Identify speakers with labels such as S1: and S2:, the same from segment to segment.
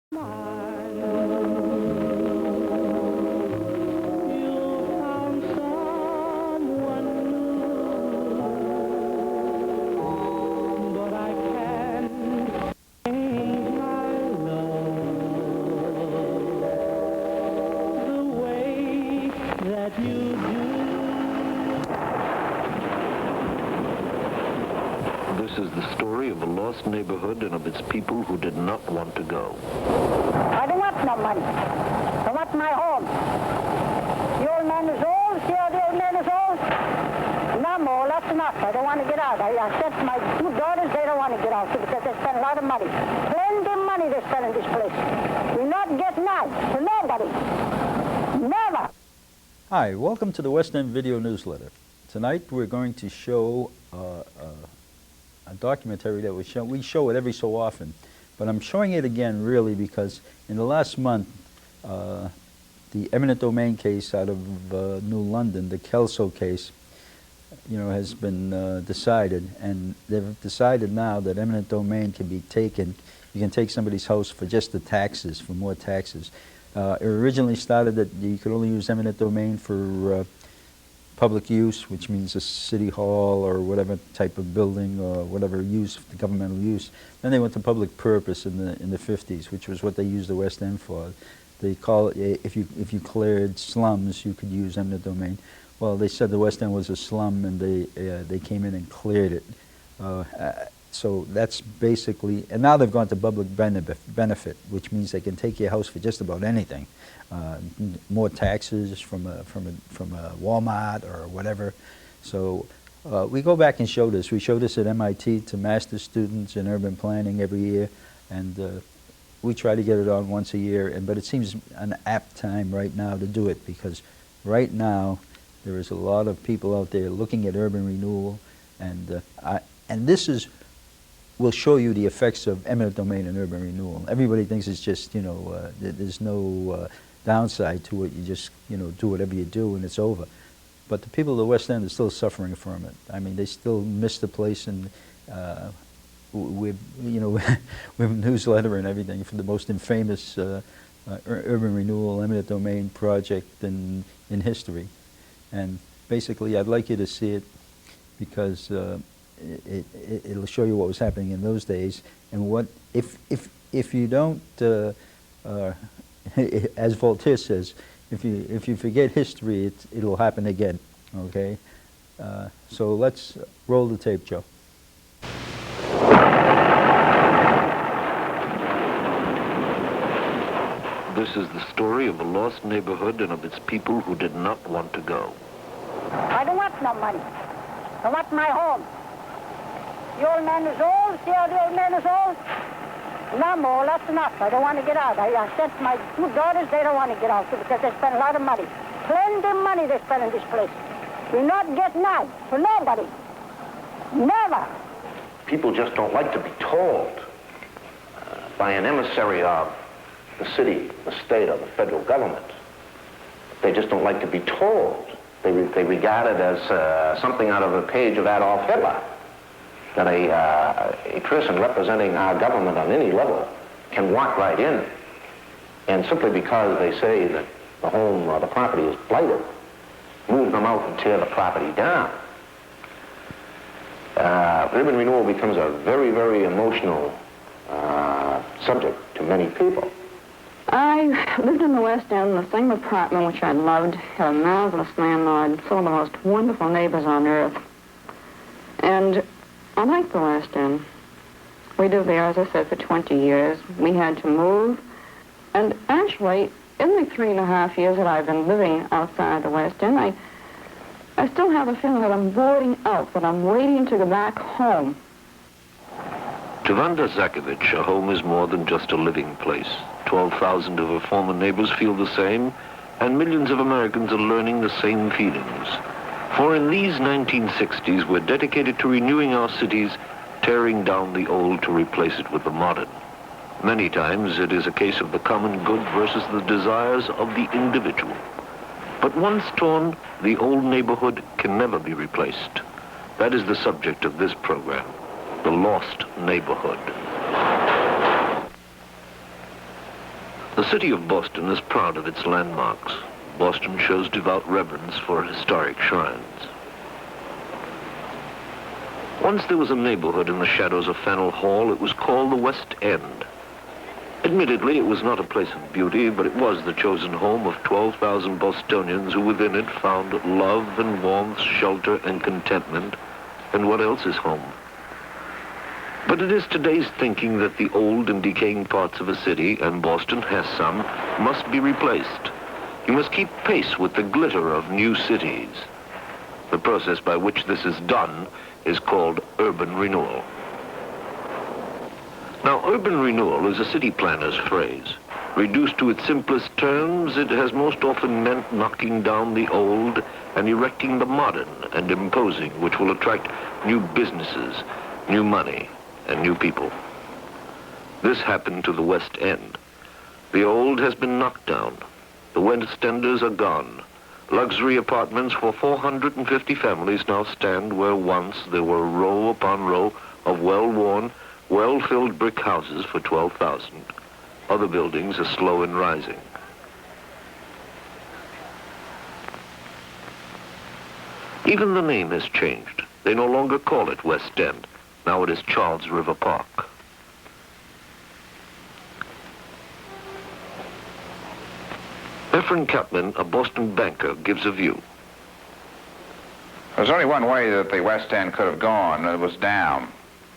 S1: This is the story of a lost neighborhood and of its people who did not want to go.
S2: I don't want no money. I want my home. The old man is old. See how the old man is old? And I'm old. That's enough. I don't want to get out. I said to my two daughters, they don't want to get out because they spend a lot of money. Plenty of money they spend in this place. We're not getting out for nobody. Never.
S3: Hi, welcome to the West End Video Newsletter. Tonight we're going to show a documentary that we show it every so often, but I'm showing it again really because in the last month the eminent domain case out of New London, the Kelso case, has been decided, and they've decided now that eminent domain can be taken. You can take somebody's house for just the taxes, for more taxes. It originally started that you could only use eminent domain for public use, which means a city hall or whatever type of building or whatever use, the governmental use. Then they went to public purpose in the 50s, which was what they used the West End for. They call it, if you cleared slums, you could use eminent domain. Well, they said the West End was a slum, and they came in and cleared it. So that's basically, and now they've gone to public benefit, which means they can take your house for just about anything. More taxes from a Walmart or whatever. So we go back and show this. We show this at MIT to master's students in urban planning every year, and we try to get it on once a year. But it seems an apt time right now to do it because right now there is a lot of people out there looking at urban renewal, and this is. Will show you the effects of eminent domain and urban renewal. Everybody thinks it's just, there's no downside to it. You just, do whatever you do and it's over. But the people of the West End are still suffering from it. I mean, they still miss the place, and with newsletter and everything for the most infamous urban renewal eminent domain project in history. And basically, I'd like you to see it because it'll show you what was happening in those days, and what if you don't, as Voltaire says, if you forget history, it'll happen again. Okay, so let's roll the tape, Joe.
S1: This is the story of a lost neighborhood and of its people who did not want to go.
S2: I don't want no money. I want my home. The old man is old. See how the old man is old? And I'm old. That's enough. I don't want to get out. I said to my two daughters, they don't want to get out because they spend a lot of money. Plenty of money they spend in this place. We're not getting out for nobody. Never.
S4: People just don't like to be told by an emissary of the city, the state, or the federal government. They just don't like to be told. They regard it as something out of a page of Adolf Hitler. That a person representing our government on any level can walk right in, and simply because they say that the home or the property is blighted, move them out and tear the property down. Urban renewal becomes a very, very emotional subject to many people.
S5: I lived in the West End in the same apartment which I loved, had a marvelous landlord, some of the most wonderful neighbors on earth. And I like the West End. We lived there, as I said, for 20 years. We had to move. And actually, in the 3.5 years that I've been living outside the West End, I still have the feeling that I'm boarding out, that I'm waiting to go back home.
S1: To Vanda Zakovich, a home is more than just a living place. 12,000 of her former neighbors feel the same, and millions of Americans are learning the same feelings. For in these 1960s, we're dedicated to renewing our cities, tearing down the old to replace it with the modern. Many times it is a case of the common good versus the desires of the individual. But once torn, the old neighborhood can never be replaced. That is the subject of this program, The Lost Neighborhood. The city of Boston is proud of its landmarks. Boston shows devout reverence for historic shrines. Once there was a neighborhood in the shadows of Faneuil Hall. It was called the West End. Admittedly, it was not a place of beauty, but it was the chosen home of 12,000 Bostonians who within it found love and warmth, shelter and contentment. And what else is home? But it is today's thinking that the old and decaying parts of a city, and Boston has some, must be replaced. You must keep pace with the glitter of new cities. The process by which this is done is called urban renewal. Now, urban renewal is a city planner's phrase. Reduced to its simplest terms, it has most often meant knocking down the old and erecting the modern and imposing, which will attract new businesses, new money, and new people. This happened to the West End. The old has been knocked down. The West Enders are gone. Luxury apartments for 450 families now stand where once there were row upon row of well-worn, well-filled brick houses for 12,000. Other buildings are slow in rising. Even the name has changed. They no longer call it West End. Now it is Charles River Park. Ephraim Kaplan, a Boston banker, gives a view.
S6: There's only one way that the West End could have gone, and it was down.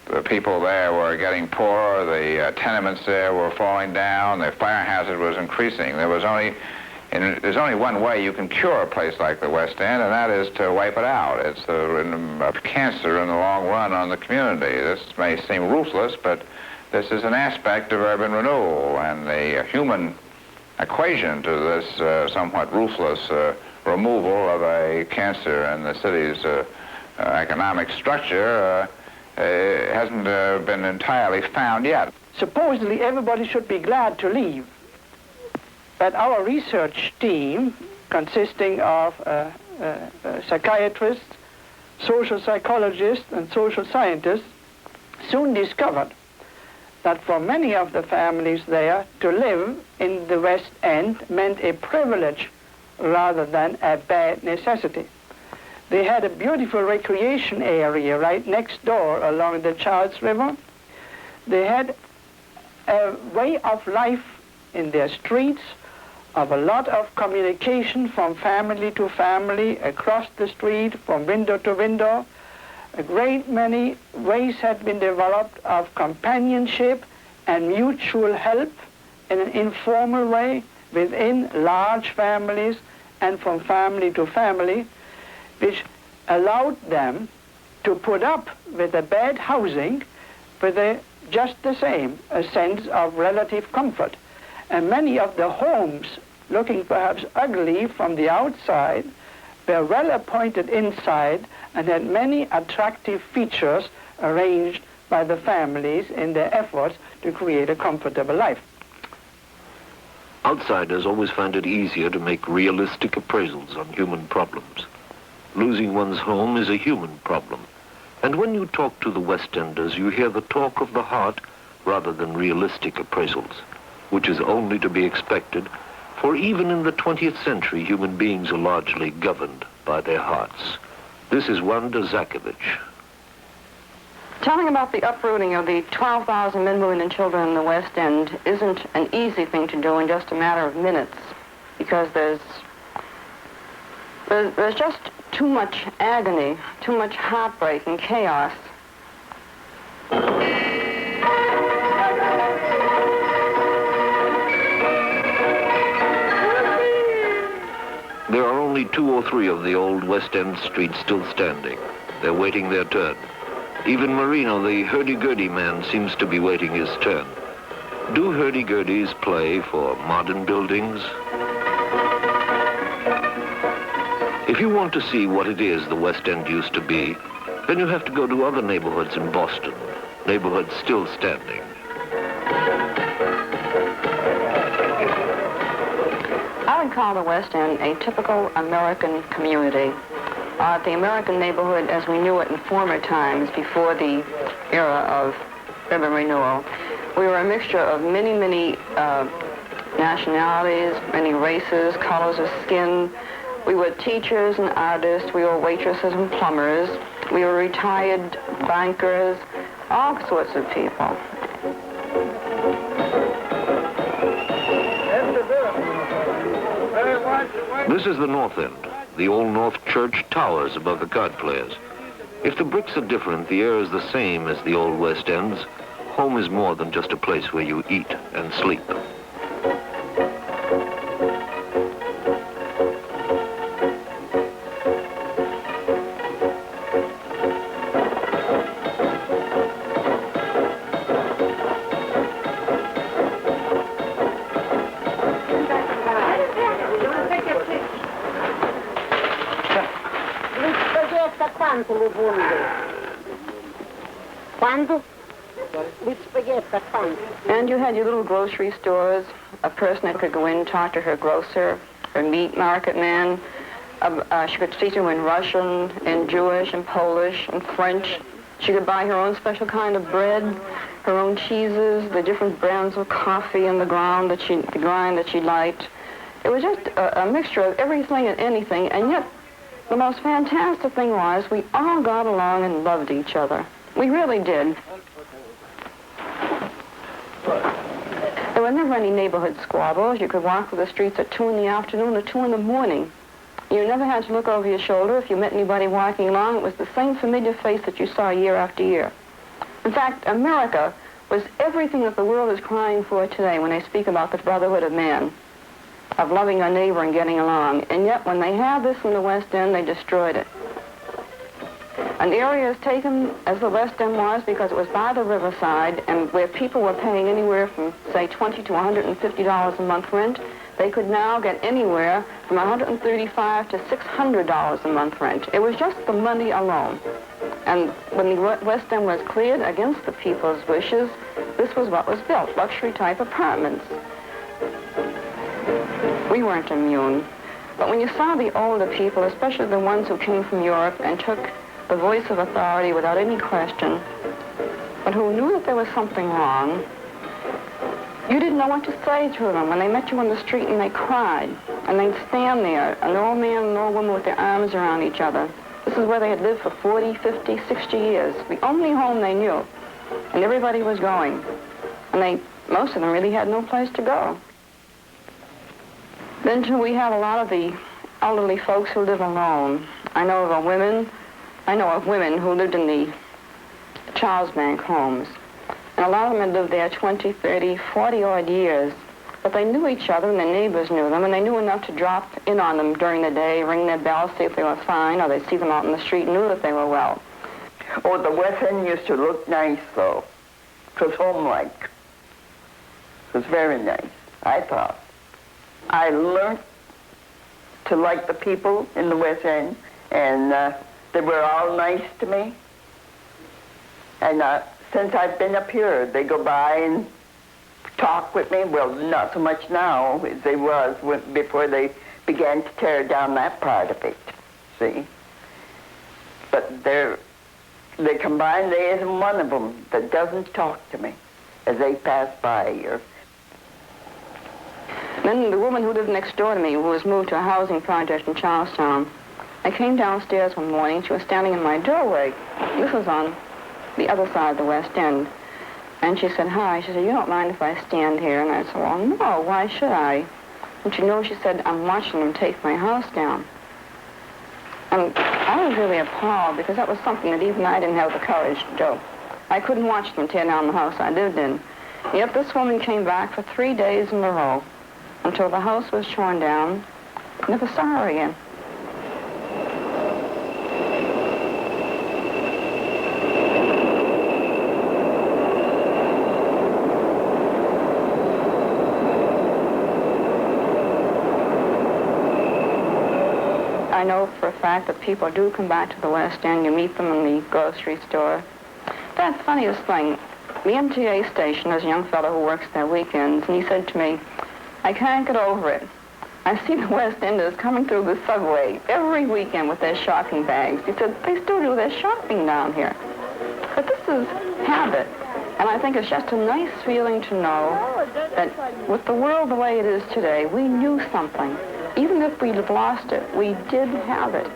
S6: The people there were getting poorer, the tenements there were falling down, the fire hazard was increasing. There's only one way you can cure a place like the West End, and that is to wipe it out. It's a cancer in the long run on the community. This may seem ruthless, but this is an aspect of urban renewal, and the human equation to this somewhat ruthless removal of a cancer in the city's economic structure hasn't been entirely found yet.
S7: Supposedly everybody should be glad to leave, but our research team, consisting of psychiatrists, social psychologists, and social scientists, soon discovered that for many of the families there, to live in the West End meant a privilege rather than a bad necessity. They had a beautiful recreation area right next door along the Charles River. They had a way of life in their streets, of a lot of communication from family to family, across the street, from window to window. A great many ways had been developed of companionship and mutual help in an informal way within large families and from family to family, which allowed them to put up with the bad housing with just the same, a sense of relative comfort. And many of the homes, looking perhaps ugly from the outside, were well appointed inside and had many attractive features arranged by the families in their efforts to create a comfortable life.
S1: Outsiders always find it easier to make realistic appraisals on human problems. Losing one's home is a human problem. And when you talk to the West Enders, you hear the talk of the heart rather than realistic appraisals, which is only to be expected, for even in the 20th century, human beings are largely governed by their hearts. This is Wanda Zakovich.
S5: Telling about the uprooting of the 12,000 men, women, and children in the West End isn't an easy thing to do in just a matter of minutes, because there's just too much agony, too much heartbreak and chaos.
S1: There are only 2 or 3 of the old West End streets still standing. They're waiting their turn. Even Marino, the hurdy-gurdy man, seems to be waiting his turn. Do hurdy-gurdies play for modern buildings? If you want to see what it is the West End used to be, then you have to go to other neighborhoods in Boston, neighborhoods still standing.
S5: I would call the West End a typical American community. The American neighborhood as we knew it in former times before the era of urban renewal. We were a mixture of many nationalities, many races, colors of skin. We were teachers and artists. We were waitresses and plumbers. We were retired bankers, all sorts of people.
S1: This is the North End. The old North Church towers above the card players. If the bricks are different, the air is the same as the old West End's. Home is more than just a place where you eat and sleep.
S5: And you had your little grocery stores, a person that could go in and talk to her grocer, her meat market man. She could speak to him in Russian, and Jewish, and Polish, and French. She could buy her own special kind of bread, her own cheeses, the different brands of coffee in the grind that she liked. It was just a mixture of everything and anything, and yet the most fantastic thing was we all got along and loved each other. We really did. There were never any neighborhood squabbles. You could walk through the streets at 2 in the afternoon or 2 in the morning. You never had to look over your shoulder. If you met anybody walking along, it was the same familiar face that you saw year after year. In fact, America was everything that the world is crying for today when they speak about the brotherhood of man, of loving your neighbor and getting along. And yet, when they had this in the West End, they destroyed it. An area is taken as the West End was because it was by the riverside and where people were paying anywhere from, say, $20 to $150 a month rent. They could now get anywhere from $135 to $600 a month rent. It was just the money alone. And when the West End was cleared against the people's wishes, this was what was built, luxury-type apartments. We weren't immune. But when you saw the older people, especially the ones who came from Europe and took the voice of authority without any question, but who knew that there was something wrong, you didn't know what to say to them when they met you on the street and they cried. And they'd stand there, an old man and an old woman with their arms around each other. This is where they had lived for 40, 50, 60 years, the only home they knew. And everybody was going. And most of them really had no place to go. Then, too, we have a lot of the elderly folks who live alone. I know of women who lived in the Charles Bank homes. And a lot of them had lived there 20, 30, 40-odd years. But they knew each other and their neighbors knew them, and they knew enough to drop in on them during the day, ring their bell, see if they were fine, or they'd see them out in the street and knew that they were well.
S8: Oh, the West End used to look nice, though. It was home-like. It was very nice, I thought. I learned to like the people in the West End, and they were all nice to me. And since I've been up here, they go by and talk with me. Well, not so much now as they was before they began to tear down that part of it, see? But they combine, there isn't one of them that doesn't talk to me as they pass by here.
S5: Then the woman who lived next door to me, who was moved to a housing project in Charlestown, I came downstairs one morning. She was standing in my doorway. This was on the other side of the West End. And she said, hi. She said, you don't mind if I stand here? And I said, well, no, why should I? And she said, I'm watching them take my house down. And I was really appalled because that was something that even I didn't have the courage to do. I couldn't watch them tear down the house I lived in. Yet this woman came back for 3 days in a row until the house was torn down. Never saw her again. I know for a fact that people do come back to the West End. You meet them in the grocery store. That's the funniest thing. The MTA station, there's a young fellow who works there weekends, and he said to me, I can't get over it. I see the West Enders coming through the subway every weekend with their shopping bags. He said, they still do their shopping down here. But this is habit. And I think it's just a nice feeling to know that with the world the way it is today, we knew something. Even if we'd have lost it, we did have it.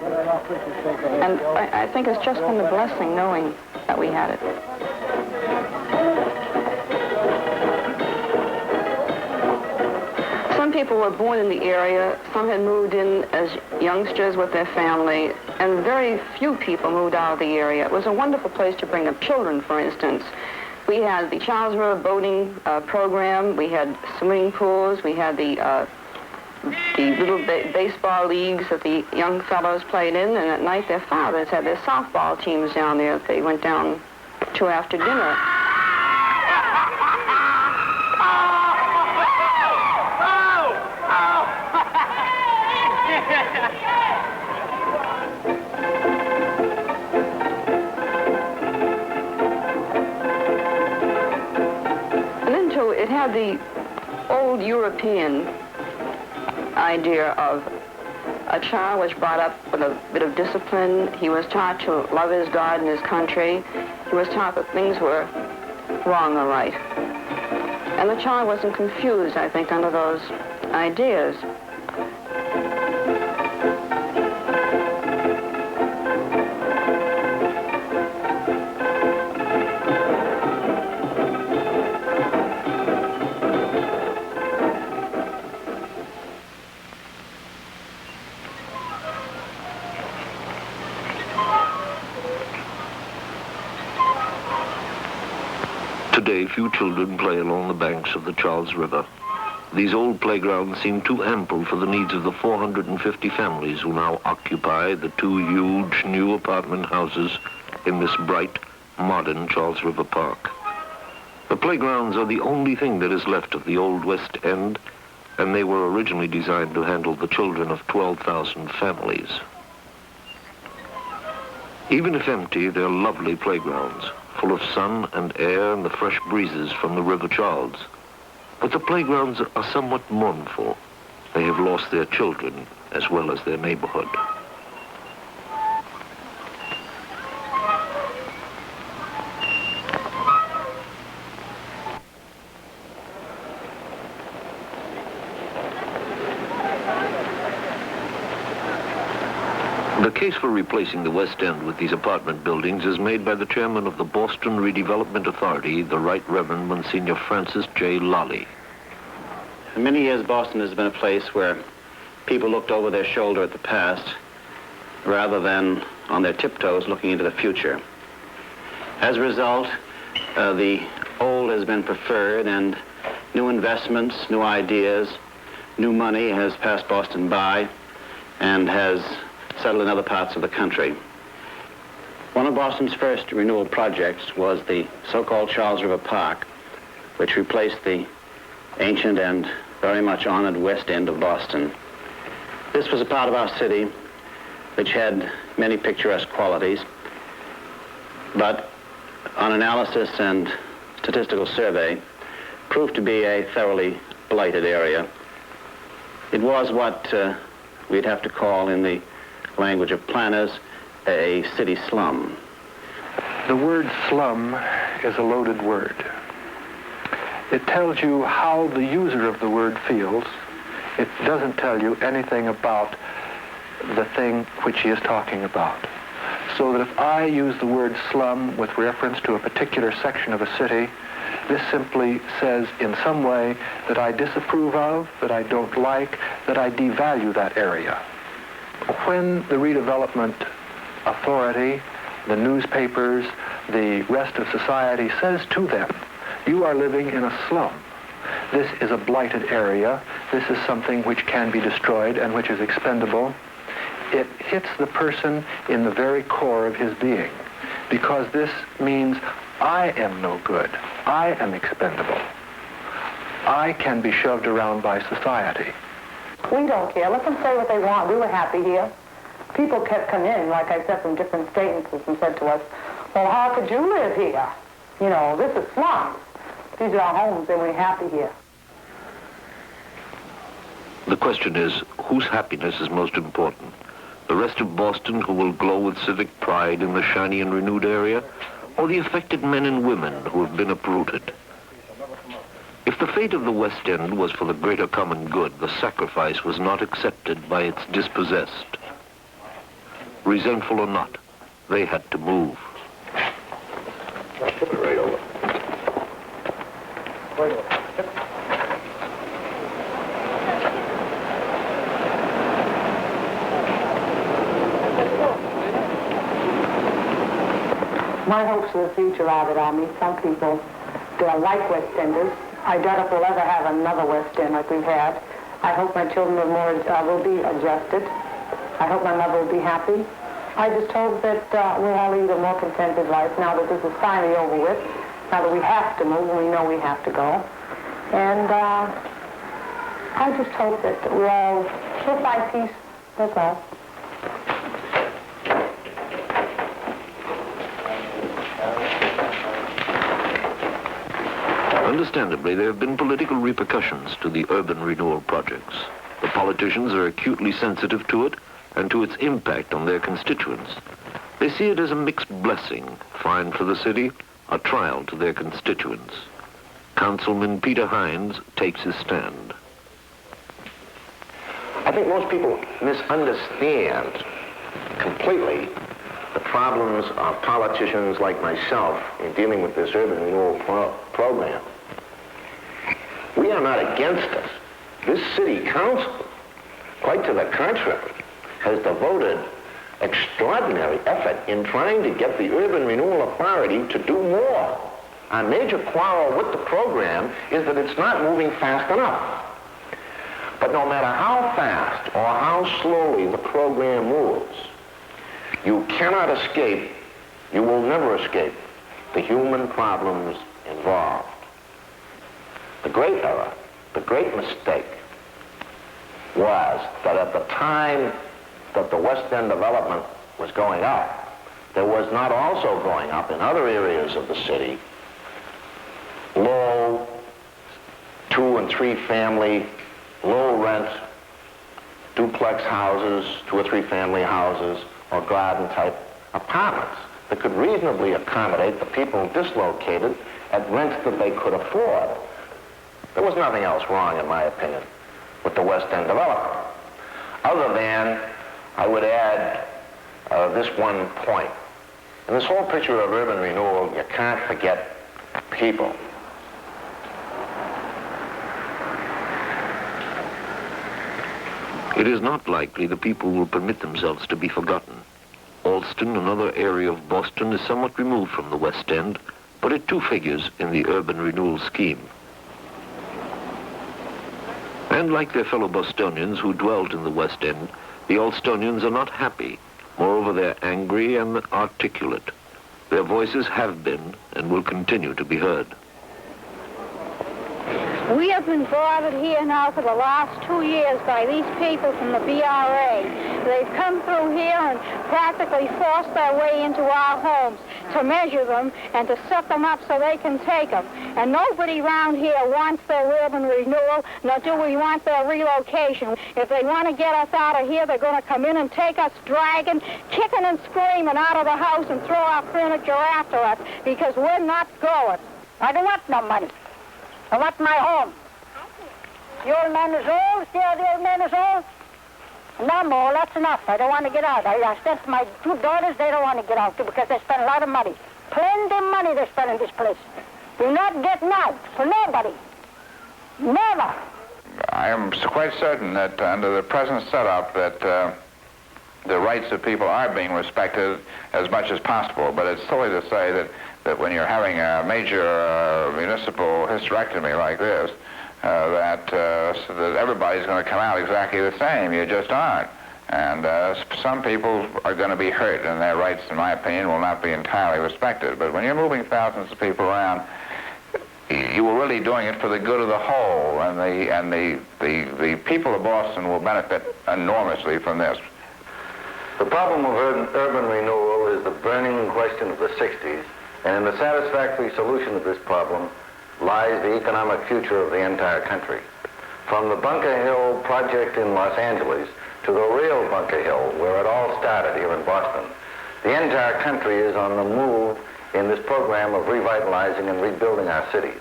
S5: And I think it's just been a blessing knowing that we had it. Some people were born in the area, some had moved in as youngsters with their family, and very few people moved out of the area. It was a wonderful place to bring up children, for instance. We had the Charles River boating program, we had swimming pools, we had the little baseball leagues that the young fellows played in, and at night their fathers had their softball teams down there that they went down to after dinner. And then too, it had the old European idea of a child was brought up with a bit of discipline. He was taught to love his God and his country. He was taught that things were wrong or right. And the child wasn't confused, I think, under those ideas.
S1: Today, few children play along the banks of the Charles River. These old playgrounds seem too ample for the needs of the 450 families who now occupy the two huge new apartment houses in this bright, modern Charles River Park. The playgrounds are the only thing that is left of the old West End, and they were originally designed to handle the children of 12,000 families. Even if empty, they're lovely playgrounds, full of sun and air and the fresh breezes from the River Charles. But the playgrounds are somewhat mournful. They have lost their children as well as their neighborhood. The case for replacing the West End with these apartment buildings is made by the chairman of the Boston Redevelopment Authority, the Right Reverend Monsignor Francis J. Lally.
S9: For many years, Boston has been a place where people looked over their shoulder at the past rather than on their tiptoes looking into the future. As a result, the old has been preferred, and new investments, new ideas, new money has passed Boston by and has settled in other parts of the country. One of Boston's first renewal projects was the so-called Charles River Park, which replaced the ancient and very much honored West End of Boston. This was a part of our city which had many picturesque qualities, but on analysis and statistical survey, proved to be a thoroughly blighted area. It was what we'd have to call, in the language of planners, a city slum.
S10: The word slum is a loaded word. It tells you how the user of the word feels. It doesn't tell you anything about the thing which he is talking about. So that if I use the word slum with reference to a particular section of a city, this simply says in some way that I disapprove of, that I don't like, that I devalue that area. When the redevelopment authority, the newspapers, the rest of society says to them, you are living in a slum, this is a blighted area, this is something which can be destroyed and which is expendable, it hits the person in the very core of his being, because this means I am no good, I am expendable, I can be shoved around by society.
S2: We don't care. Let them say what they want. We were happy here. People kept coming in, like I said, from different states and said to us, well, how could you live here? You know, this is slums. These are our homes, and we're happy here.
S1: The question is, whose happiness is most important? The rest of Boston, who will glow with civic pride in the shiny and renewed area, or the affected men and women who have been uprooted. If the fate of the West End was for the greater common good, the sacrifice was not accepted by its dispossessed. Resentful or not, they had to move.
S4: Right over.
S2: My hopes for the future are that I'll meet some people that are like West Enders. I doubt if we'll ever have another West End like we've had. I hope my children will be adjusted. I hope my mother will be happy. I just hope that we'll all lead a more contented life now that this is finally over with, now that we have to move and we know we have to go. And I just hope that we'll find peace. That's all.
S1: Understandably, there have been political repercussions to the urban renewal projects. The politicians are acutely sensitive to it and to its impact on their constituents. They see it as a mixed blessing, fine for the city, a trial to their constituents. Councilman Peter Hines takes his stand.
S4: I think most people misunderstand completely the problems of politicians like myself in dealing with this urban renewal program. We are not against it. This city council, quite to the contrary, has devoted extraordinary effort in trying to get the Urban Renewal Authority to do more. Our major quarrel with the program is that it's not moving fast enough. But no matter how fast or how slowly the program moves, you cannot escape, you will never escape, the human problems involved. The great error, the great mistake, was that at the time that the West End development was going up, there was not also going up in other areas of the city low 2- and 3-family, low rent, duplex houses, 2- or 3-family houses, or garden-type apartments that could reasonably accommodate the people dislocated at rents that they could afford. There was nothing else wrong, in my opinion, with the West End development, other than I would add this one point. In this whole picture of urban renewal, you can't forget people.
S1: It is not likely the people will permit themselves to be forgotten. Alston, another area of Boston, is somewhat removed from the West End, but it too figures in the urban renewal scheme. And like their fellow Bostonians who dwelt in the West End, the Alstonians are not happy. Moreover, they're angry and articulate. Their voices have been and will continue to be heard.
S11: We have been bothered here now for the last 2 years by these people from the BRA. They've come through here and practically forced their way into our homes to measure them and to set them up so they can take them. And nobody around here wants their urban renewal, nor do we want their relocation. If they want to get us out of here, they're going to come in and take us dragging, kicking and screaming out of the house and throw our furniture after us because we're not going.
S2: I don't want no money. I want my home. The old man is old. See how the old man is old? And I'm old. That's enough. I don't want to get out. I sent my 2 daughters. They don't want to get out, too, because they spend a lot of money. Plenty of money they spend in this place. You're not getting out for nobody. Never.
S6: I am quite certain that under the present setup that the rights of people are being respected as much as possible. But it's silly to say that when you're having a major municipal hysterectomy like this, that everybody's going to come out exactly the same. You just aren't. And some people are going to be hurt, and their rights, in my opinion, will not be entirely respected. But when you're moving thousands of people around, you were really doing it for the good of the whole, and the people of Boston will benefit enormously from this.
S12: The problem of urban renewal is the burning question of the 60s, and in the satisfactory solution of this problem lies the economic future of the entire country. From the Bunker Hill project in Los Angeles to the real Bunker Hill, where it all started here in Boston, the entire country is on the move in this program of revitalizing and rebuilding our cities.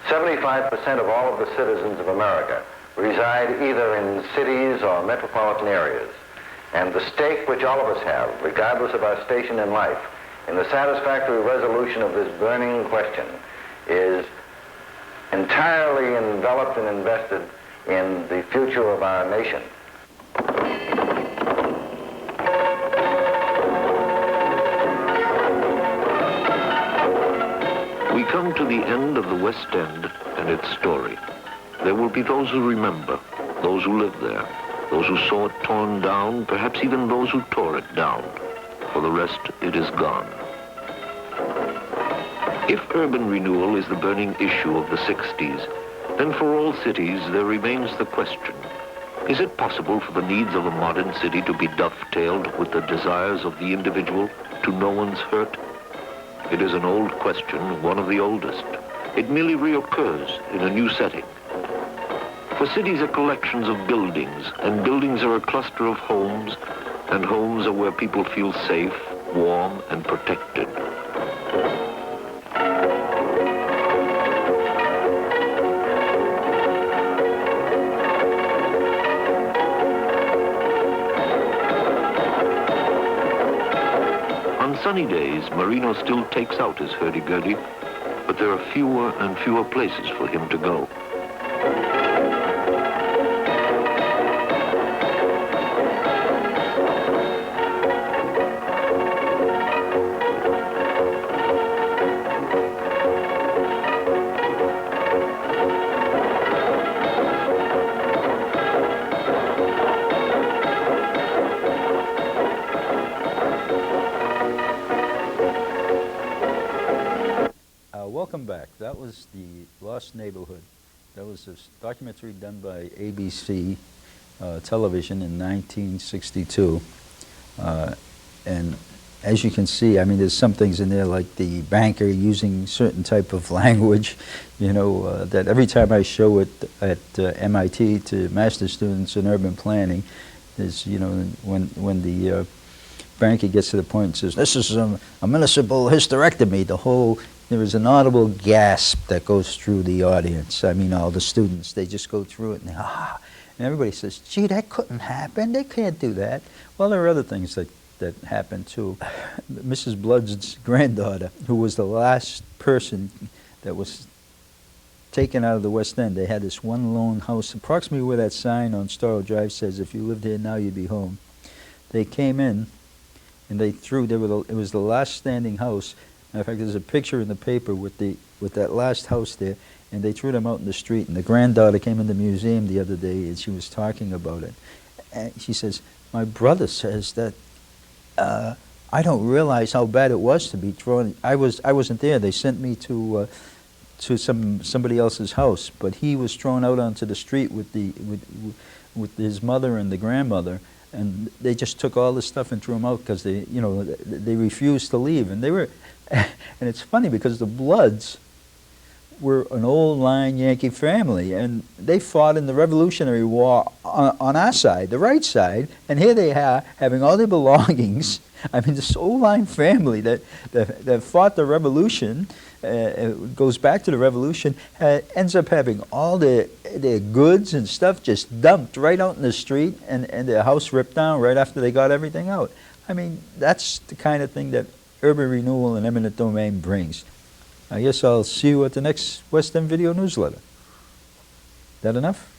S12: 75% of all of the citizens of America reside either in cities or metropolitan areas. And the stake which all of us have, regardless of our station in life, in the satisfactory resolution of this burning question is entirely enveloped and invested in the future of our nation.
S1: We come to the end of the West End and its story. There will be those who remember, those who lived there, those who saw it torn down, perhaps even those who tore it down. For the rest, it is gone. If urban renewal is the burning issue of the 60s, then for all cities there remains the question, is it possible for the needs of a modern city to be dovetailed with the desires of the individual to no one's hurt? It is an old question, one of the oldest. It merely reoccurs in a new setting. For cities are collections of buildings, and buildings are a cluster of homes, and homes are where people feel safe, warm, and protected. On sunny days, Marino still takes out his hurdy-gurdy, but there are fewer and fewer places for him to go.
S3: Welcome back. That was The Lost Neighborhood. That was a documentary done by ABC television in 1962. And as you can see, I mean, there's some things in there like the banker using certain type of language, you know, that every time I show it at MIT to master students in urban planning, is, you know, when the banker gets to the point and says, this is a municipal hysterectomy, there is an audible gasp that goes through the audience. I mean, all the students, they just go through it and and everybody says, gee, that couldn't happen. They can't do that. Well, there are other things that happen too. Mrs. Blood's granddaughter, who was the last person that was taken out of the West End, they had this one lone house, approximately where that sign on Storrow Drive says, if you lived here now, you'd be home. They came in and they threw, it was the last standing house. In fact, there's a picture in the paper with that last house there, and they threw them out in the street. And the granddaughter came in the museum the other day, and she was talking about it. And she says, my brother says that I don't realize how bad it was to be thrown. I wasn't there. They sent me to somebody else's house, but he was thrown out onto the street with his mother and the grandmother. And they just took all the stuff and threw them out because they refused to leave. And they were, and it's funny because the Bloods were an old line Yankee family, and they fought in the Revolutionary War on our side, the right side. And here they are having all their belongings. I mean, this old line family that fought the Revolution, goes back to the Revolution, ends up having all their goods and stuff just dumped right out in the street, and their house ripped down right after they got everything out. I mean, that's the kind of thing that urban renewal and eminent domain brings. I guess I'll see you at the next West End Video Newsletter. That enough?